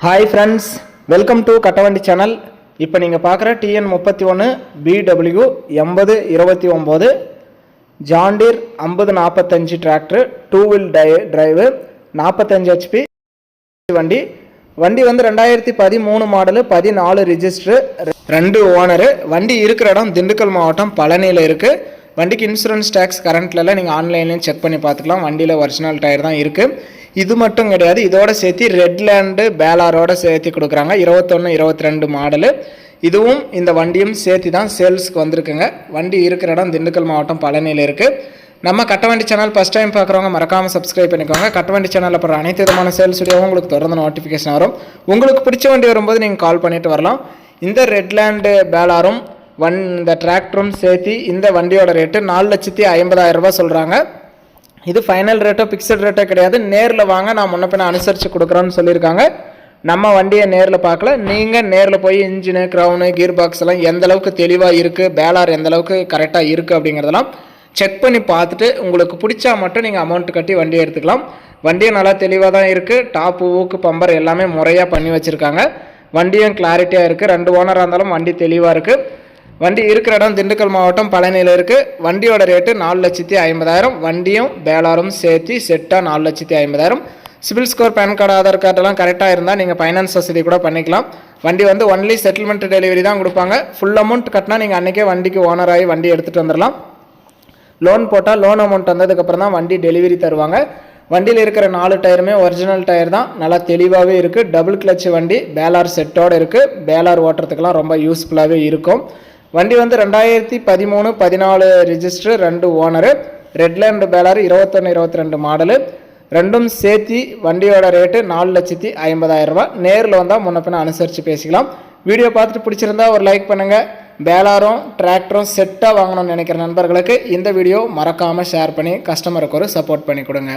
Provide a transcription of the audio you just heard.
Hi friends, welcome to கட்டவண்டி சேனல். இப்போ நீங்கள் பார்க்குற TN 31 BW 8029 John Deere 5045 tractor 2 wheel drive 45 HP வண்டி வந்து 2013 மாடலு 14 ரிஜிஸ்டரு 2 ஓனரு. வண்டி இருக்கிற இடம் திண்டுக்கல் மாவட்டம் பழனியில் இருக்குது. வண்டிக்கு இன்சூரன்ஸ் டேக்ஸ் கரண்ட்ல நீங்கள் ஆன்லைன்லேயும் செக் பண்ணி பார்த்துக்கலாம். வண்டியில் ஒரிஜினல் டயர் தான் இருக்குது. இது மட்டும் கிடையாது, இதோட சேர்த்து ரெட்லேண்டு பேலாரோட சேர்த்து கொடுக்குறாங்க. 21 22 மாடலு. இதுவும் இந்த வண்டியும் சேர்த்து தான் சேல்ஸுக்கு வந்திருக்குங்க. வண்டி இருக்கிற இடம் திண்டுக்கல் மாவட்டம் பழனியில் இருக்குது. நம்ம கட்டவண்டி சேனல் ஃபஸ்ட் டைம் பார்க்குறவங்க மறக்காமல் சப்ஸ்கிரைப் பண்ணிக்கோங்க. கட்டவண்டி சேனலில் அப்புறம் அனைத்து விதமான சேல்ஸ் வீடியோவும் உங்களுக்கு தொடர்ந்து நோட்டிஃபிகேஷன் வரும். உங்களுக்கு பிடிச்ச வண்டி வரும்போது நீங்கள் கால் பண்ணிட்டு வரலாம். இந்த ரெட்லேண்டு பேலாரும் இந்த டிராக்டரும் சேர்த்து இந்த வண்டியோட ரேட்டு 4,50,000 ரூபாய் சொல்கிறாங்க. இது ஃபைனல் ரேட்டோ ஃபிக்ஸட் ரேட்டோ கிடையாது. நேரில் வாங்க, நான் முன்ன பின்ன அனுசரித்து கொடுக்குறோன்னு சொல்லியிருக்காங்க. நம்ம வண்டியை நேரில் பார்க்கல, நீங்கள் நேரில் போய் இன்ஜினு க்ரௌனு கீர் பாக்ஸ் எல்லாம் எந்த அளவுக்கு தெளிவாக இருக்குது, பேலார் எந்த அளவுக்கு கரெக்டாக இருக்குது அப்படிங்கிறதெல்லாம் செக் பண்ணி பார்த்துட்டு உங்களுக்கு பிடிச்சா மட்டும் நீங்கள் அமௌண்ட் கட்டி வண்டியை எடுத்துக்கலாம். வண்டியும் நல்லா தெளிவாக தான் இருக்குது. டாப்பு ஊக்கு பம்பர் எல்லாமே முறையாக பண்ணி வச்சுருக்காங்க. வண்டியும் கிளாரிட்டியாக இருக்குது. 2 ஓனராக இருந்தாலும் வண்டி தெளிவாக இருக்குது. வண்டி இருக்கிற இடம் திண்டுக்கல் மாவட்டம் பழனியில் இருக்குது. வண்டியோட ரேட்டு 4,50,000. வண்டியும் பேலாரும் சேர்த்து செட்டாக 4,50,000. CIBIL score, PAN card, Aadhaar கார்டெல்லாம் கரெக்டாக இருந்தால் நீங்கள் ஃபைனான்ஸ் வசதி கூட பண்ணிக்கலாம். வண்டி வந்து ஒன்லி செட்டில்மெண்ட் டெலிவரி தான் கொடுப்பாங்க. ஃபுல் அமௌண்ட் கட்டினா நீங்கள் அன்றைக்கே வண்டிக்கு ஓனர் ஆகி வண்டி எடுத்துகிட்டு வந்துடலாம். லோன் போட்டால் லோன் அமௌண்ட் வந்ததுக்கப்புறம் தான் வண்டி டெலிவரி தருவாங்க. வண்டியில் இருக்கிற 4 டயருமே ஒரிஜினல் டயர் தான், நல்லா தெளிவாகவே இருக்குது. டபுள் கிளச் வண்டி, பேலார் செட்டோடு இருக்குது. பேலார் ஓட்டுறதுக்கெல்லாம் ரொம்ப யூஸ்ஃபுல்லாகவே இருக்கும். வண்டி வந்து 2013 14 ரிஜிஸ்டர் 2 ஓனரு. ரெட்லேண்டு baler 21 22 model. ரெண்டும் சேர்த்தி வண்டியோட ரேட்டு 4,50,000 ரூபா. நேரில் வந்தால் முன்ன பின்ன அனுசரித்து பேசிக்கலாம். வீடியோ பார்த்துட்டு பிடிச்சிருந்தா ஒரு லைக் பண்ணுங்கள். பேலாரும் டிராக்டரும் செட்டாக வாங்கணும்னு நினைக்கிற நண்பர்களுக்கு இந்த வீடியோ மறக்காமல் ஷேர் பண்ணி கஸ்டமருக்கு ஒரு சப்போர்ட் பண்ணி கொடுங்க.